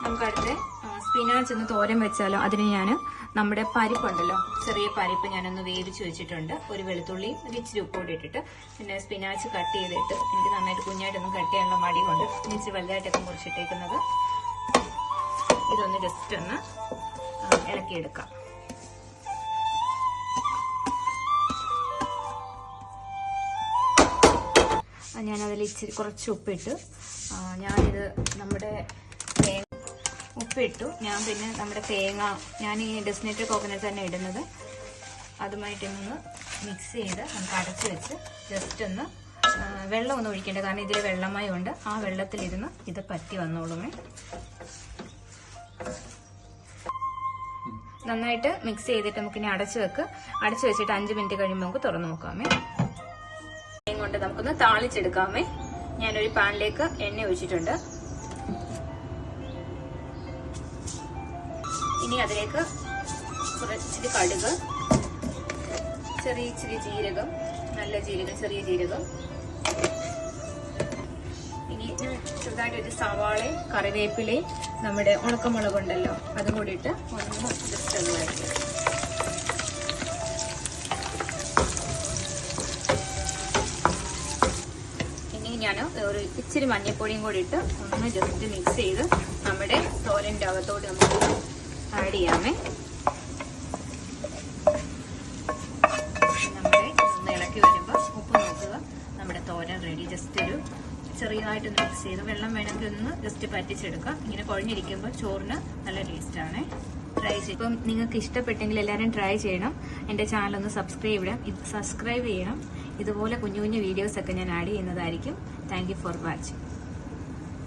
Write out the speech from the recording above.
നമുക്ക് അടുത്ത് സ്പിനാച്ച് ഒന്ന് തോരൻ വെച്ചാലോ. അതിന് ഞാൻ നമ്മുടെ പരിപ്പുണ്ടല്ലോ, ചെറിയ പരിപ്പ് ഞാനൊന്ന് വേവിച്ച് വെച്ചിട്ടുണ്ട്. ഒരു വെളുത്തുള്ളിയും ഒരു ഇച്ചിരി ഉപ്പോടെ ഇട്ടിട്ട്, പിന്നെ സ്പിനാച്ച് കട്ട് ചെയ്തിട്ട്, എനിക്ക് നന്നായിട്ട് കുഞ്ഞായിട്ടൊന്നും കട്ട് ചെയ്യാനുള്ള മടി കൊണ്ട് ഇച്ചിരി വലുതായിട്ടൊക്കെ മുറിച്ചിട്ടേക്കുന്നത്. ഇതൊന്ന് ജസ്റ്റ് ഒന്ന് ഇളക്കിയെടുക്കാം. ഞാനതിൽ ഇച്ചിരി കുറച്ച് ഉപ്പിട്ട്, ഞാനിത് നമ്മുടെ ഉപ്പിട്ടു. ഞാൻ പിന്നെ നമ്മുടെ തേങ്ങ, ഞാൻ ഈ ഡെസ്റ്റിനേറ്റഡ് കോക്കനട്ട് തന്നെ ഇടുന്നത്, അതുമായിട്ടൊന്ന് മിക്സ് ചെയ്ത് നമുക്ക് അടച്ച് വെച്ച് ജസ്റ്റ് ഒന്ന് വെള്ളം ഒന്നും ഒഴിക്കേണ്ട, കാരണം ഇതിൽ വെള്ളമായി ഉണ്ട്. ആ വെള്ളത്തിലിരുന്ന് ഇത് പറ്റി വന്നോളുമേ. നന്നായിട്ട് മിക്സ് ചെയ്തിട്ട് നമുക്കിനി അടച്ച് വെക്ക്. അടച്ച് വെച്ചിട്ട് 5 മിനിറ്റ് കഴിയുമ്പോൾ നമുക്ക് തുറന്നു നോക്കാമേ. കൊണ്ട് നമുക്കൊന്ന് താളിച്ചെടുക്കാമേ. ഞാനൊരു പാനിലേക്ക് എണ്ണ ഒഴിച്ചിട്ടുണ്ട്. ഇനി അതിലേക്ക് കുറച്ചിരി കടുക്, ഇച്ചിരി ജീരകം, നല്ല ജീരകം, ചെറിയ ജീരകം, ഇനി ചെറുതായിട്ടൊരു സവാളയും കറിവേപ്പിലയും നമ്മുടെ ഉണക്കമുളകുണ്ടല്ലോ അതും കൂടി ഇട്ട് ഒന്ന് ജസ്റ്റ് ഒന്ന് വഴറ്റുക. ഞാൻ ഒരു ഇച്ചിരി മഞ്ഞൾപ്പൊടിയും കൂടി ഇട്ട് ഒന്ന് ജസ്റ്റ് മിക്സ് ചെയ്ത് നമ്മുടെ തോരൻ്റെ അകത്തോട്ട് നമുക്ക് ആഡ് ചെയ്യാമേ. നമ്മുടെ ഒന്ന് ഇളക്കി വരുമ്പോൾ ഉപ്പ് നോക്കുക. നമ്മുടെ തോരൻ റെഡി. ജസ്റ്റ് ഒരു ചെറിയതായിട്ടൊന്ന് മിക്സ് ചെയ്ത്, വെള്ളം വേണമെങ്കിൽ ഒന്ന് ജസ്റ്റ് പറ്റിച്ചെടുക്കാം. ഇങ്ങനെ കുഴഞ്ഞിരിക്കുമ്പോൾ ചോറിന് നല്ല ടേസ്റ്റാണ്. ട്രൈ ചെയ്യും. ഇപ്പം നിങ്ങൾക്ക് ഇഷ്ടപ്പെട്ടെങ്കിൽ എല്ലാവരും ട്രൈ ചെയ്യണം. എൻ്റെ ചാനൽ ഒന്ന് സബ്സ്ക്രൈബ് ചെയ്യണം. ഇതുപോലെ കുഞ്ഞു കുഞ്ഞു വീഡിയോസൊക്കെ ഞാൻ ആഡ് ചെയ്യുന്നതായിരിക്കും. Thank you for watching.